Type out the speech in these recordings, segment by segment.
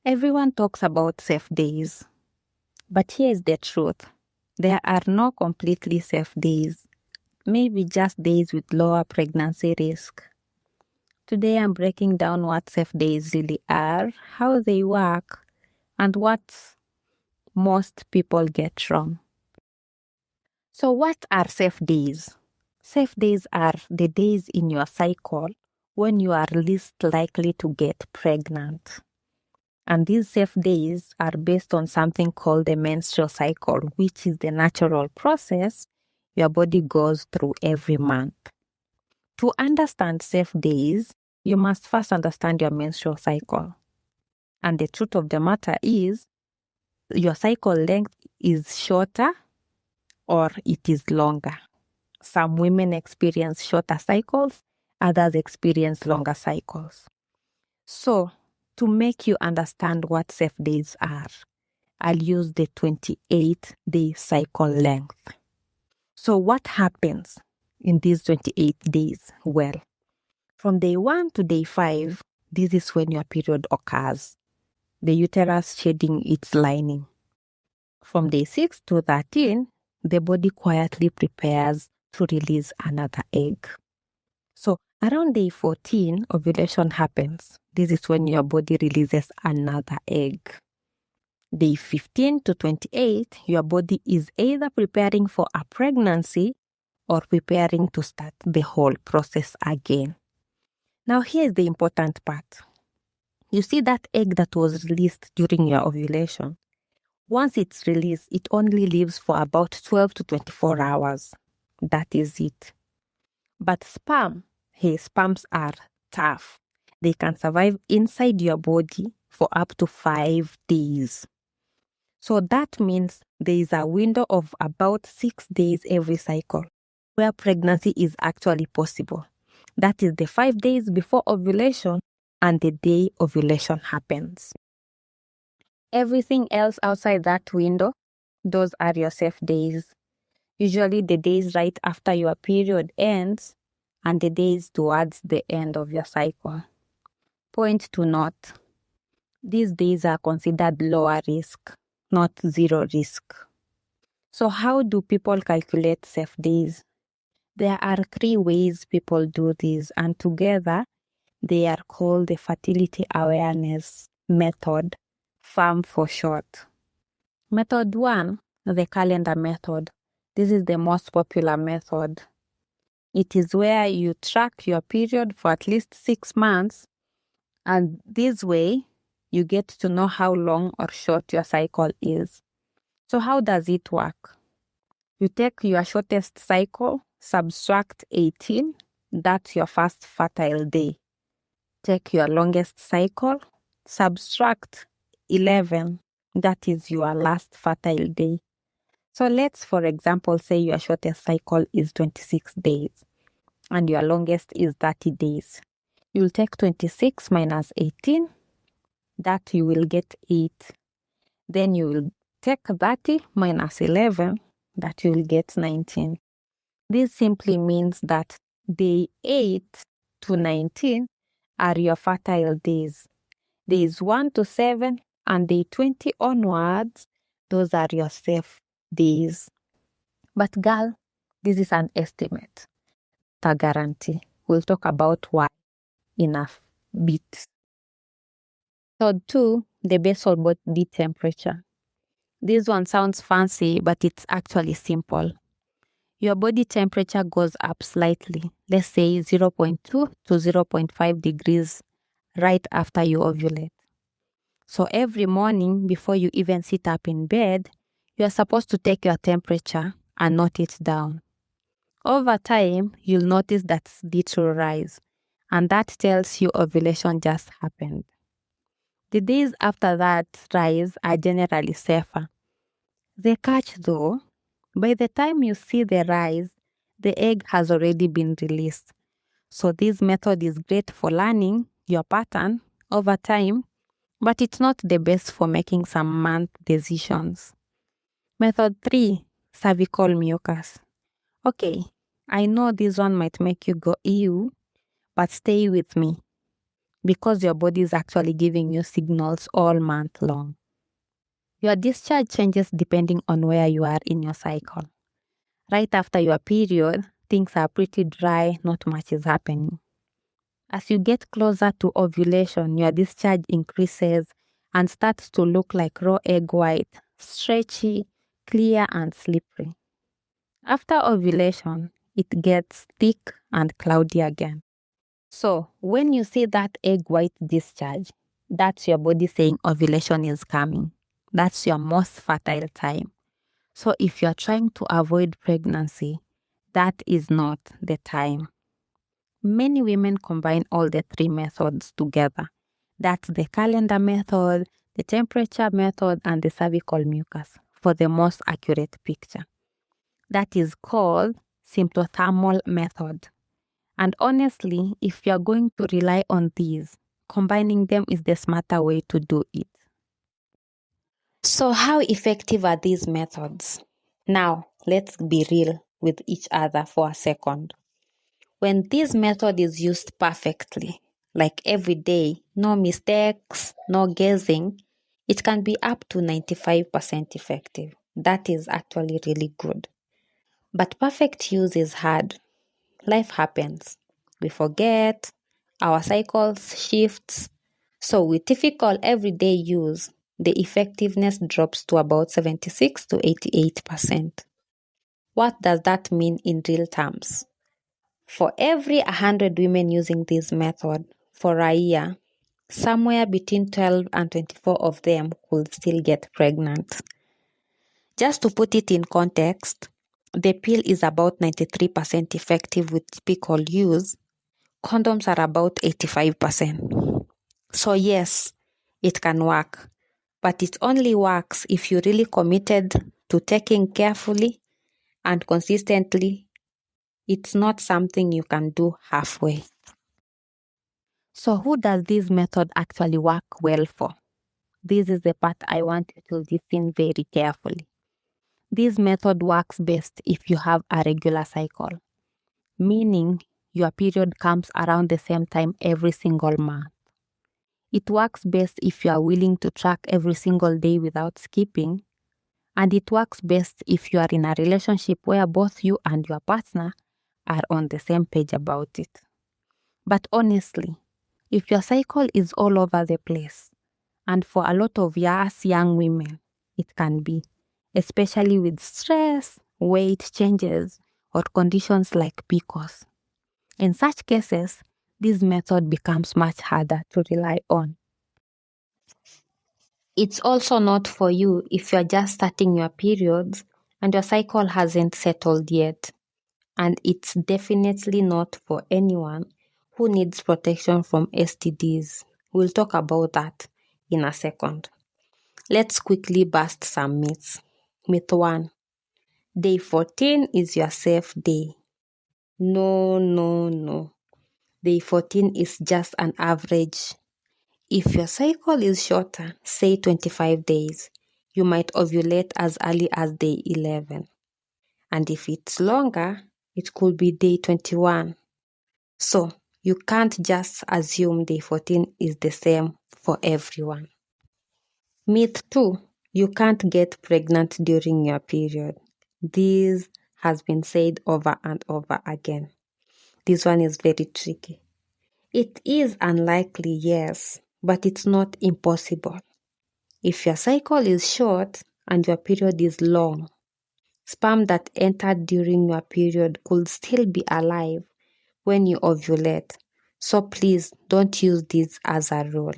Everyone talks about safe days, but here's the truth. There are no completely safe days, maybe just days with lower pregnancy risk. Today I'm breaking down what safe days really are, how they work, and what most people get wrong. So what are safe days? Safe days are the days in your cycle when you are least likely to get pregnant. And these safe days are based on something called the menstrual cycle, which is the natural process your body goes through every month. To understand safe days, you must first understand your menstrual cycle. And the truth of the matter is, your cycle length is shorter or it is longer. Some women experience shorter cycles, others experience longer cycles. So, to make you understand what safe days are, I'll use the 28-day cycle length. So what happens in these 28 days? Well, from day 1 to day 5, this is when your period occurs, the uterus shedding its lining. From day 6 to 13, the body quietly prepares to release another egg. So around day 14, ovulation happens. This is when your body releases another egg. Day 15 to 28, your body is either preparing for a pregnancy or preparing to start the whole process again. Now here's the important part. You see that egg that was released during your ovulation? Once it's released, it only lives for about 12 to 24 hours. That is it. But sperms are tough. They can survive inside your body for up to 5 days. So that means there is a window of about 6 days every cycle where pregnancy is actually possible. That is the 5 days before ovulation and the day ovulation happens. Everything else outside that window, those are your safe days. Usually the days right after your period ends and the days towards the end of your cycle. Point to note, these days are considered lower risk, not zero risk. So how do people calculate safe days? There are 3 ways people do this, and together they are called the Fertility Awareness Method, FAM for short. Method 1, the calendar method. This is the most popular method. It is where you track your period for at least 6 months, and this way you get to know how long or short your cycle is. So how does it work? You take your shortest cycle, subtract 18, that's your first fertile day. Take your longest cycle, subtract 11, that is your last fertile day. So let's, for example, say your shortest cycle is 26 days and your longest is 30 days. You'll take 26 minus 18, that you will get 8. Then you will take 30 minus 11, that you will get 19. This simply means that day 8 to 19 are your fertile days. Days 1 to 7 and day 20 onwards, those are your safe days. But girl, this is an estimate, a guarantee. We'll talk about why in a bit. So 2, the basal body temperature. This one sounds fancy, but it's actually simple. Your body temperature goes up slightly, let's say 0.2 to 0.5 degrees right after you ovulate. So every morning before you even sit up in bed, you are supposed to take your temperature and note it down. Over time, you'll notice that little rise, and that tells you ovulation just happened. The days after that rise are generally safer. The catch though, by the time you see the rise, the egg has already been released. So this method is great for learning your pattern over time, but it's not the best for making some month decisions. Method 3, cervical mucus. Okay, I know this one might make you go ew, but stay with me. because your body is actually giving you signals all month long. Your discharge changes depending on where you are in your cycle. Right after your period, things are pretty dry, not much is happening. As you get closer to ovulation, your discharge increases and starts to look like raw egg white, stretchy, clear, and slippery. After ovulation, it gets thick and cloudy again. So, when you see that egg white discharge, that's your body saying ovulation is coming. That's your most fertile time. So, if you're trying to avoid pregnancy, that is not the time. Many women combine all the three methods together. That's the calendar method, the temperature method, and the cervical mucus for the most accurate picture. That is called symptothermal method. And honestly, if you're going to rely on these, combining them is the smarter way to do it. So how effective are these methods? Now, let's be real with each other for a second. When this method is used perfectly, like every day, no mistakes, no guessing, it can be up to 95% effective. That is actually really good. But perfect use is hard. Life happens. We forget, our cycles shifts. So with typical everyday use, the effectiveness drops to about 76 to 88%. What does that mean in real terms? For every 100 women using this method for a year, somewhere between 12 and 24 of them could still get pregnant. Just to put it in context, the pill is about 93% effective with typical use. Condoms are about 85%. So yes, it can work, but it only works if you're really committed to taking carefully and consistently. It's not something you can do halfway. So who does this method actually work well for? This is the part I want you to listen very carefully. This method works best if you have a regular cycle, meaning your period comes around the same time every single month. It works best if you are willing to track every single day without skipping, and it works best if you are in a relationship where both you and your partner are on the same page about it. But honestly, if your cycle is all over the place, and for a lot of us young women, it can be, especially with stress, weight changes, or conditions like PCOS. In such cases, this method becomes much harder to rely on. It's also not for you if you're just starting your periods and your cycle hasn't settled yet. And it's definitely not for anyone who needs protection from STDs. We'll talk about that in a second. Let's quickly bust some myths. Myth 1. Day 14 is your safe day. No, no, no. Day 14 is just an average. If your cycle is shorter, say 25 days, you might ovulate as early as day 11. And if it's longer, it could be day 21. So, you can't just assume day 14 is the same for everyone. Myth 2. You can't get pregnant during your period. This has been said over and over again. This one is very tricky. It is unlikely, yes, but it's not impossible. If your cycle is short and your period is long, sperm that entered during your period could still be alive when you ovulate. So please don't use this as a rule.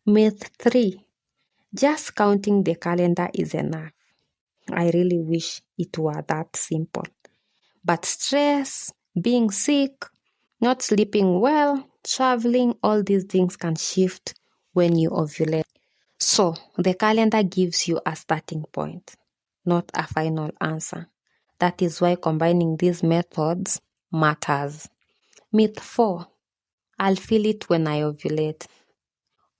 Myth 3. Just counting the calendar is enough. I really wish it were that simple. But stress, being sick, not sleeping well, traveling, all these things can shift when you ovulate. So, the calendar gives you a starting point, not a final answer. That is why combining these methods matters. Myth 4. I'll feel it when I ovulate.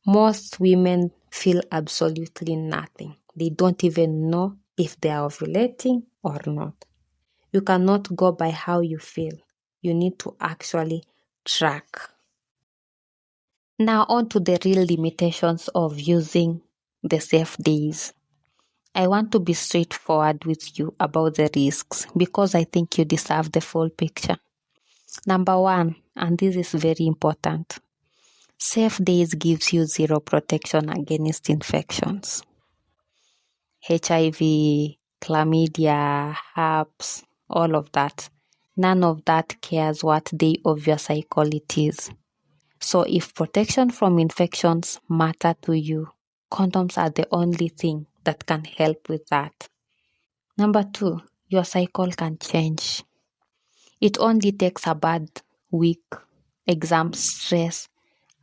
Most women feel absolutely nothing. They don't even know if they are ovulating or not. You cannot go by how you feel. You need to actually track. Now on to the real limitations of using the safe days. I want to be straightforward with you about the risks because I think you deserve the full picture. Number one, and this is very important, safe days gives you zero protection against infections. HIV, chlamydia, herpes, all of that. None of that cares what day of your cycle it is. So if protection from infections matter to you, condoms are the only thing that can help with that. Number two, your cycle can change. It only takes a bad week, exam stress,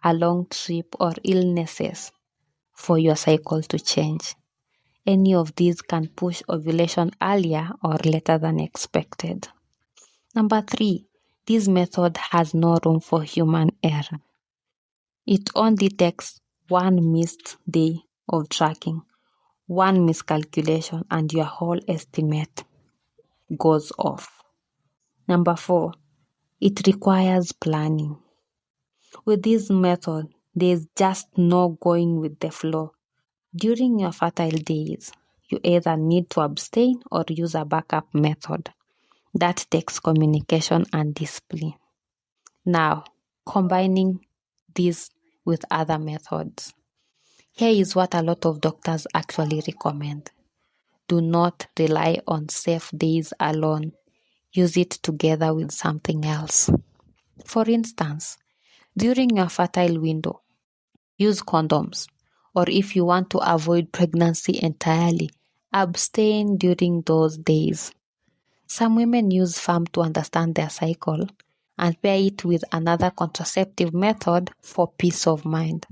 a long trip, or illnesses for your cycle to change. Any of these can push ovulation earlier or later than expected. Number three, this method has no room for human error. It only takes one missed day of tracking, one miscalculation, and your whole estimate goes off. Number four, it requires planning. With this method, there's just no going with the flow. During your fertile days, you either need to abstain or use a backup method. That takes communication and discipline. Now, combining this with other methods. Here is what a lot of doctors actually recommend. Do not rely on safe days alone. Use it together with something else. For instance, during your fertile window, use condoms. Or if you want to avoid pregnancy entirely, abstain during those days. Some women use FAM to understand their cycle and pair it with another contraceptive method for peace of mind.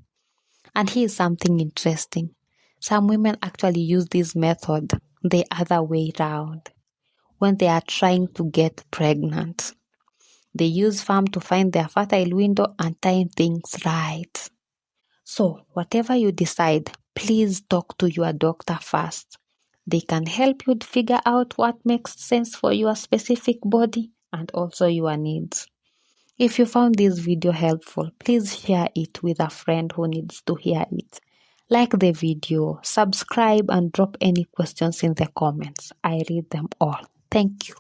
And here's something interesting. Some women actually use this method the other way round. When they are trying to get pregnant, they use FAM to find their fertile window and time things right. So, whatever you decide, please talk to your doctor first. They can help you figure out what makes sense for your specific body and also your needs. If you found this video helpful, please share it with a friend who needs to hear it. Like the video, subscribe, and drop any questions in the comments. I read them all. Thank you.